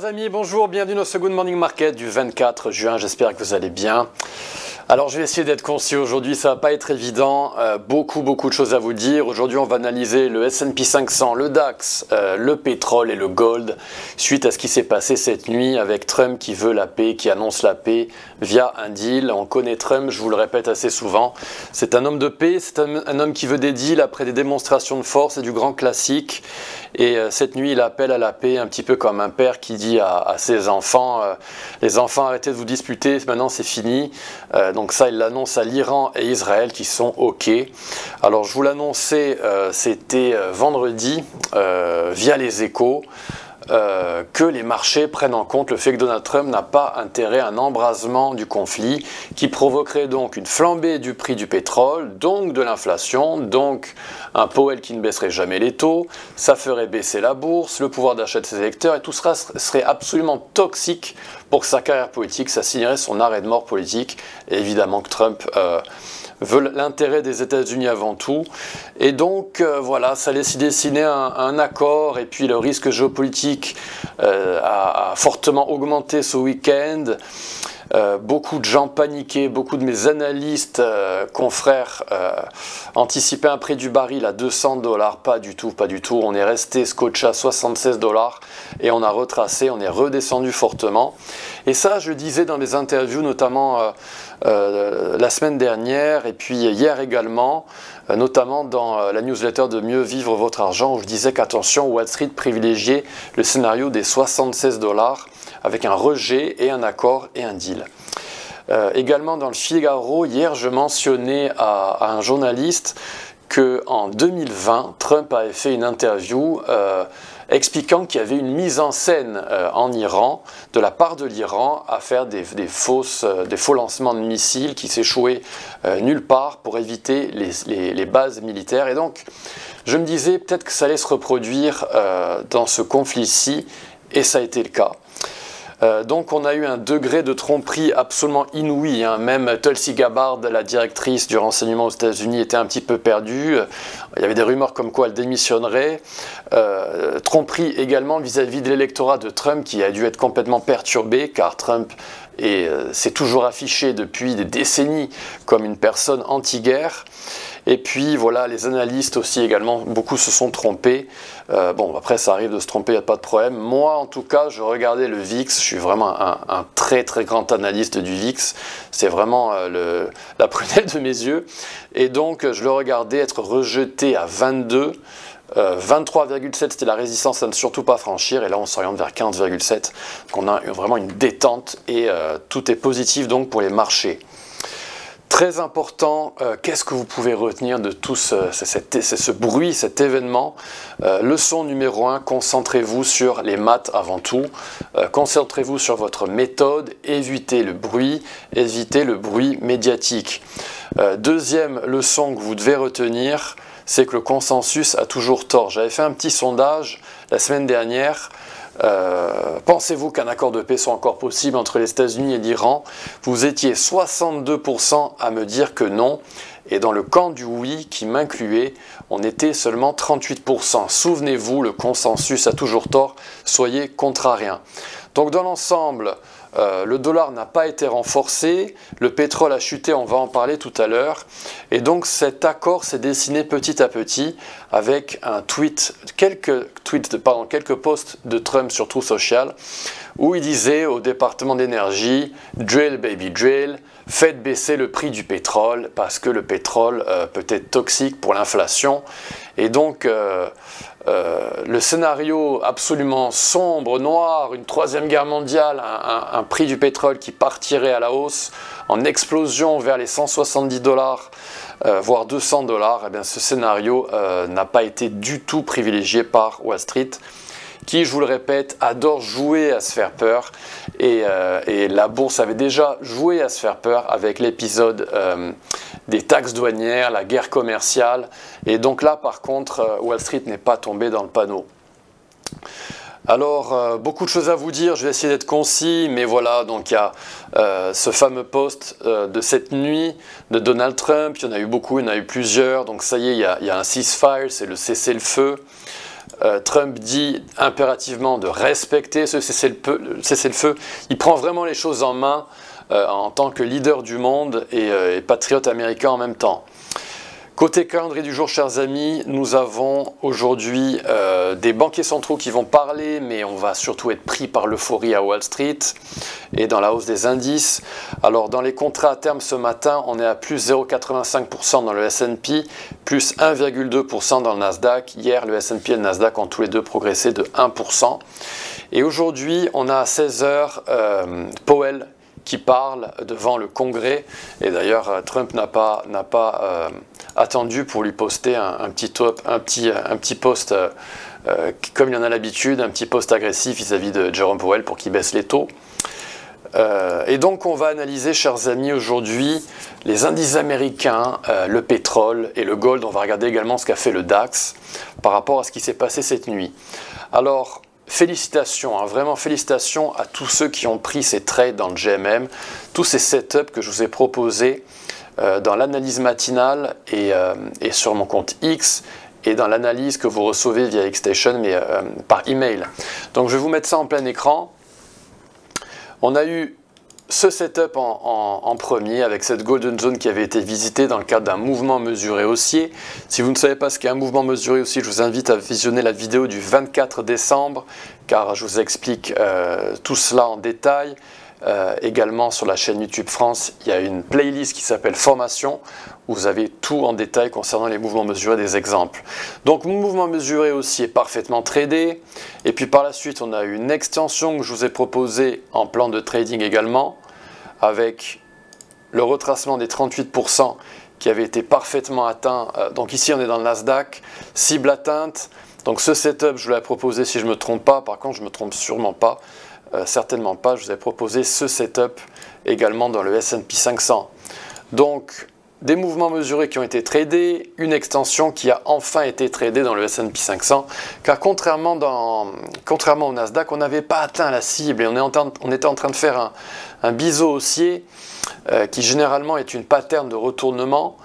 Chers amis, bonjour, bienvenue au Second Morning Market du 24 juin, j'espère que vous allez bien. Alors je vais essayer d'être concis aujourd'hui, ça va pas être évident, beaucoup de choses à vous dire. Aujourd'hui on va analyser le S&P 500, le DAX, le pétrole et le gold, suite à ce qui s'est passé cette nuit avec Trump qui veut la paix, qui annonce la paix via un deal. On connaît Trump, je vous le répète assez souvent, c'est un homme de paix, c'est un homme qui veut des deals après des démonstrations de force et du grand classique. Et cette nuit il appelle à la paix un petit peu comme un père qui dit à ses enfants, les enfants arrêtez de vous disputer, maintenant c'est fini. Donc ça, il l'annonce à l'Iran et Israël qui sont OK. Alors je vous l'annonçais, c'était vendredi via les Échos, que les marchés prennent en compte le fait que Donald Trump n'a pas intérêt à un embrasement du conflit qui provoquerait donc une flambée du prix du pétrole, donc de l'inflation, donc un Powell qui ne baisserait jamais les taux, ça ferait baisser la bourse, le pouvoir d'achat de ses électeurs, et tout cela serait absolument toxique pour sa carrière politique, ça signerait son arrêt de mort politique, et évidemment que Trump veut l'intérêt des États-Unis avant tout. Et donc voilà, ça laisse dessiner un accord, et puis le risque géopolitique a fortement augmenté ce week-end. Beaucoup de gens paniquaient, beaucoup de mes analystes, confrères, anticipaient un prix du baril à 200 $, pas du tout, on est resté scotché à 76 $ et on a retracé, on est redescendu fortement. Et ça, je disais dans les interviews, notamment la semaine dernière et puis hier également, notamment dans la newsletter de Mieux vivre votre argent, où je disais qu'attention, Wall Street privilégiait le scénario des 76 $ avec un rejet et un accord et un deal. Également dans le Figaro, hier, je mentionnais à un journaliste qu'en 2020, Trump avait fait une interview expliquant qu'il y avait une mise en scène en Iran, de la part de l'Iran, à faire des faux lancements de missiles qui s'échouaient nulle part pour éviter les bases militaires. Et donc, je me disais peut-être que ça allait se reproduire dans ce conflit-ci, et ça a été le cas. Donc on a eu un degré de tromperie absolument inouï, hein. Même Tulsi Gabbard, la directrice du renseignement aux États-Unis, était un petit peu perdue. Il y avait des rumeurs comme quoi elle démissionnerait. Tromperie également vis-à-vis de l'électorat de Trump qui a dû être complètement perturbé, car Trump s'est toujours affiché depuis des décennies comme une personne anti-guerre. Et puis voilà, les analystes aussi également, beaucoup se sont trompés. Bon, après ça arrive de se tromper, il n'y a pas de problème. Moi en tout cas, je regardais le VIX, je suis vraiment un très grand analyste du VIX. C'est vraiment la prunelle de mes yeux. Et donc je le regardais être rejeté à 22. 23,7 c'était la résistance à ne surtout pas franchir, et là on s'oriente vers 15,7. Donc on a vraiment une détente et tout est positif donc pour les marchés. Très important, qu'est-ce que vous pouvez retenir de tout ce bruit, cet événement? Leçon numéro 1, concentrez-vous sur les maths avant tout. Concentrez-vous sur votre méthode, évitez le bruit médiatique. Deuxième leçon que vous devez retenir, c'est que le consensus a toujours tort. J'avais fait un petit sondage la semaine dernière. Pensez-vous qu'un accord de paix soit encore possible entre les États-Unis et l'Iran? Vous étiez 62% à me dire que non, et dans le camp du oui qui m'incluait, on était seulement 38%. Souvenez-vous, le consensus a toujours tort, soyez contrariens. Donc dans l'ensemble, le dollar n'a pas été renforcé, le pétrole a chuté, on va en parler tout à l'heure, et donc cet accord s'est dessiné petit à petit avec un tweet, quelques posts de Trump sur Truth Social, où il disait au département d'énergie, drill baby drill, faites baisser le prix du pétrole parce que le pétrole peut être toxique pour l'inflation. Et donc le scénario absolument sombre, noir, une troisième guerre mondiale, un prix du pétrole qui partirait à la hausse en explosion vers les 170 $, voire 200 $, eh bien ce scénario n'a pas été du tout privilégié par Wall Street, qui, je vous le répète, adore jouer à se faire peur. Et la bourse avait déjà joué à se faire peur avec l'épisode des taxes douanières, la guerre commerciale. Et donc là, par contre, Wall Street n'est pas tombé dans le panneau. Alors, beaucoup de choses à vous dire, je vais essayer d'être concis, mais voilà, donc il y a ce fameux post de cette nuit de Donald Trump, il y en a eu beaucoup, il y en a eu plusieurs, donc ça y est, il y a un ceasefire, c'est le cessez-le-feu. Trump dit impérativement de respecter ce cessez-le-feu. Il prend vraiment les choses en main en tant que leader du monde et patriote américain en même temps. Côté calendrier du jour, chers amis, nous avons aujourd'hui des banquiers centraux qui vont parler, mais on va surtout être pris par l'euphorie à Wall Street et dans la hausse des indices. Alors dans les contrats à terme ce matin, on est à plus 0,85% dans le S&P, plus 1,2% dans le Nasdaq. Hier, le S&P et le Nasdaq ont tous les deux progressé de 1%. Et aujourd'hui, on a à 16h Powell qui parle devant le Congrès. Et d'ailleurs, Trump n'a pas attendu pour lui poster un petit post, comme il en a l'habitude, un petit post agressif vis-à-vis de Jerome Powell pour qu'il baisse les taux. Et donc on va analyser, chers amis, aujourd'hui les indices américains, le pétrole et le gold. On va regarder également ce qu'a fait le DAX par rapport à ce qui s'est passé cette nuit. Alors, félicitations, hein, vraiment félicitations à tous ceux qui ont pris ces trades dans le GMM, tous ces setups que je vous ai proposés dans l'analyse matinale et sur mon compte X et dans l'analyse que vous recevez via Xstation mais par email. Donc je vais vous mettre ça en plein écran. On a eu ce setup en premier avec cette Golden Zone qui avait été visitée dans le cadre d'un mouvement mesuré haussier. Si vous ne savez pas ce qu'est un mouvement mesuré haussier, je vous invite à visionner la vidéo du 24 décembre car je vous explique tout cela en détail. Également sur la chaîne YouTube France, il y a une playlist qui s'appelle Formation où vous avez tout en détail concernant les mouvements mesurés, des exemples. Donc mon mouvement mesuré aussi est parfaitement tradé. Et puis par la suite, on a une extension que je vous ai proposée en plan de trading également avec le retracement des 38% qui avait été parfaitement atteint. Donc ici, on est dans le Nasdaq, cible atteinte. Donc ce setup, je vous l'ai proposé si je ne me trompe pas. Par contre, je ne me trompe sûrement pas. Certainement pas, je vous ai proposé ce setup également dans le S&P 500. Donc, des mouvements mesurés qui ont été tradés, une extension qui a enfin été tradée dans le S&P 500, car contrairement au Nasdaq, on n'avait pas atteint la cible et on était en train de faire un biseau haussier qui généralement est une pattern de retournement.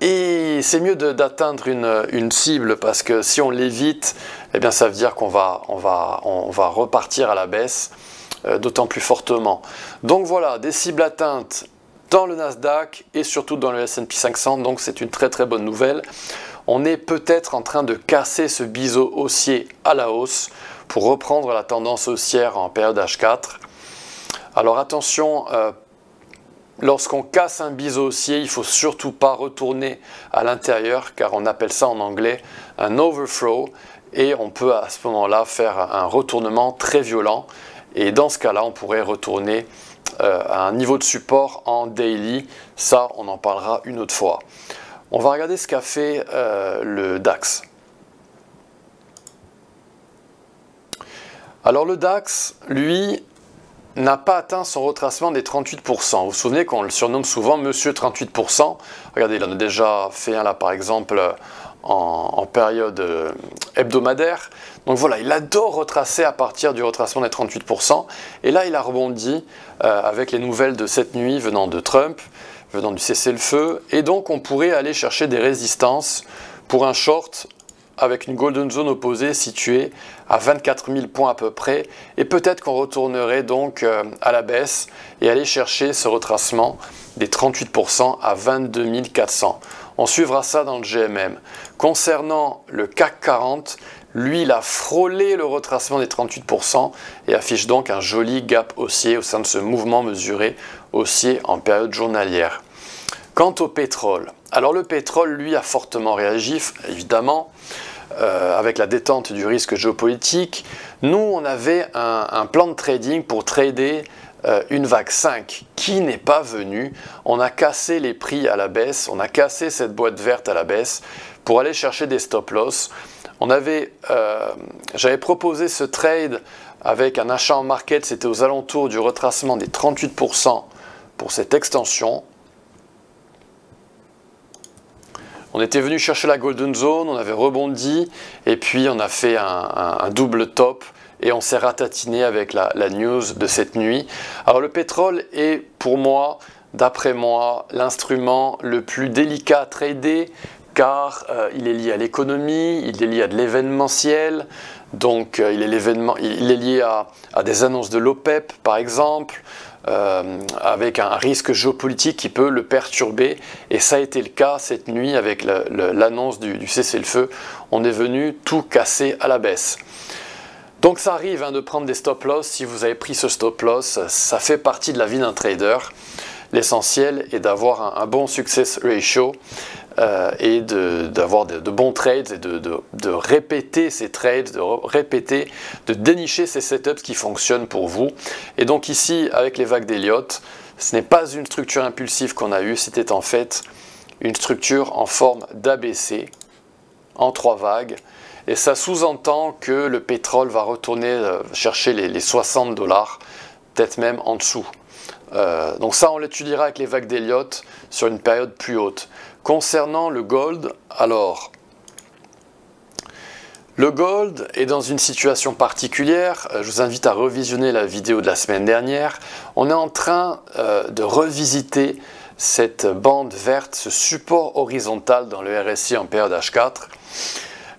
Et c'est mieux d'atteindre une cible parce que si on l'évite, eh bien ça veut dire qu'on va repartir à la baisse d'autant plus fortement. Donc voilà, des cibles atteintes dans le Nasdaq et surtout dans le S&P 500, donc c'est une très très bonne nouvelle. On est peut-être en train de casser ce biseau haussier à la hausse pour reprendre la tendance haussière en période H4. Alors attention, lorsqu'on casse un biseau haussier, il ne faut surtout pas retourner à l'intérieur car on appelle ça en anglais un overthrow et on peut à ce moment-là faire un retournement très violent et dans ce cas-là, on pourrait retourner à un niveau de support en daily. Ça, on en parlera une autre fois. On va regarder ce qu'a fait le DAX. Alors le DAX, lui, n'a pas atteint son retracement des 38%. Vous vous souvenez qu'on le surnomme souvent Monsieur 38%. Regardez, il en a déjà fait un là par exemple en période hebdomadaire. Donc voilà, il adore retracer à partir du retracement des 38%. Et là, il a rebondi avec les nouvelles de cette nuit venant de Trump, venant du cessez-le-feu. Et donc, on pourrait aller chercher des résistances pour un short avec une golden zone opposée située à 24 000 points à peu près. Et peut-être qu'on retournerait donc à la baisse et aller chercher ce retracement des 38% à 22 400. On suivra ça dans le GMM. Concernant le CAC 40, lui, il a frôlé le retracement des 38% et affiche donc un joli gap haussier au sein de ce mouvement mesuré haussier en période journalière. Quant au pétrole, alors le pétrole, lui, a fortement réagi, évidemment, avec la détente du risque géopolitique. Nous, on avait un plan de trading pour trader une vague 5 qui n'est pas venue. On a cassé les prix à la baisse, on a cassé cette boîte verte à la baisse pour aller chercher des stop-loss. J'avais proposé ce trade avec un achat en market, c'était aux alentours du retracement des 38% pour cette extension. On était venu chercher la Golden Zone, on avait rebondi et puis on a fait un double top et on s'est ratatiné avec la news de cette nuit. Alors le pétrole est pour moi, d'après moi, l'instrument le plus délicat à trader car il est lié à l'économie, il est lié à de l'événementiel, donc il est lié à des annonces de l'OPEP par exemple, avec un risque géopolitique qui peut le perturber, et ça a été le cas cette nuit avec l'annonce du cessez-le-feu. On est venu tout casser à la baisse. Donc ça arrive de prendre des stop-loss. Si vous avez pris ce stop-loss, ça fait partie de la vie d'un trader. L'essentiel est d'avoir un bon success ratio et d'avoir de bons trades et de répéter ces trades, de dénicher ces setups qui fonctionnent pour vous. Et donc ici, avec les vagues d'Elliott, ce n'est pas une structure impulsive qu'on a eue, c'était en fait une structure en forme d'ABC en 3 vagues. Et ça sous-entend que le pétrole va retourner chercher les 60 $, peut-être même en dessous. Donc ça, on l'étudiera avec les vagues d'Elliott sur une période plus haute. Concernant le gold, alors, le gold est dans une situation particulière. Je vous invite à revisionner la vidéo de la semaine dernière. On est en train de revisiter cette bande verte, ce support horizontal dans le RSI en période H4.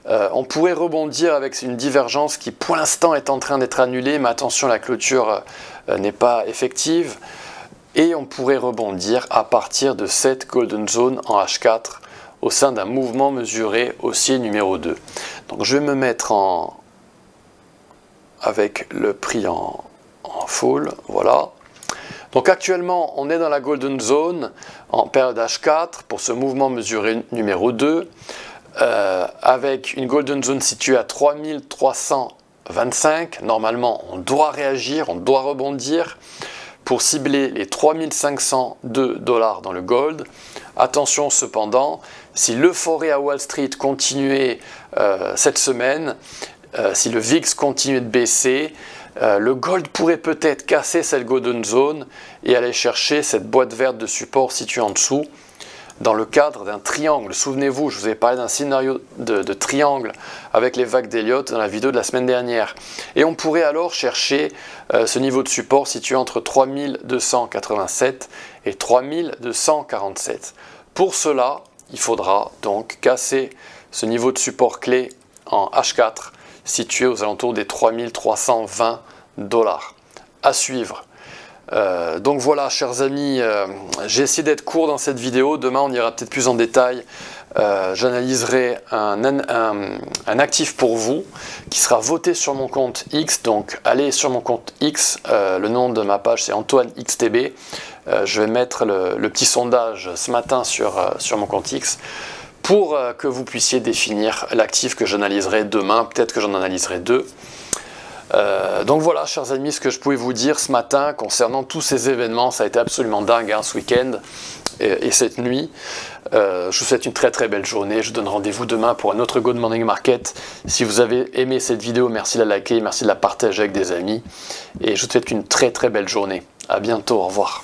On pourrait rebondir avec une divergence qui pour l'instant est en train d'être annulée, mais attention, la clôture n'est pas effective. Et on pourrait rebondir à partir de cette golden zone en H4 au sein d'un mouvement mesuré haussier numéro 2. Donc je vais me mettre avec le prix en full, voilà. Donc actuellement on est dans la golden zone en période H4 pour ce mouvement mesuré numéro 2. Avec une golden zone située à 3325, normalement on doit réagir, on doit rebondir pour cibler les 3502 $ dans le gold. Attention cependant, si l'euphorie à Wall Street continuait cette semaine, si le VIX continuait de baisser, le gold pourrait peut-être casser cette golden zone et aller chercher cette boîte verte de support située en dessous, dans le cadre d'un triangle. Souvenez-vous, je vous ai parlé d'un scénario de triangle avec les vagues d'Elliott dans la vidéo de la semaine dernière. Et on pourrait alors chercher ce niveau de support situé entre 3287 et 3247. Pour cela, il faudra donc casser ce niveau de support clé en H4 situé aux alentours des 3320 $. À suivre. Donc voilà, chers amis, j'ai essayé d'être court dans cette vidéo. Demain on ira peut-être plus en détail. J'analyserai un actif pour vous qui sera voté sur mon compte X. Donc allez sur mon compte X, le nom de ma page c'est Antoine XTB. Je vais mettre le petit sondage ce matin sur mon compte X pour que vous puissiez définir l'actif que j'analyserai demain. Peut-être que j'en analyserai 2. Donc voilà, chers amis, ce que je pouvais vous dire ce matin concernant tous ces événements. Ça a été absolument dingue ce week-end et cette nuit. Je vous souhaite une très très belle journée. Je vous donne rendez-vous demain pour un autre Good Morning Market. Si vous avez aimé cette vidéo, merci de la liker, merci de la partager avec des amis. Et je vous souhaite une très très belle journée. À bientôt, au revoir.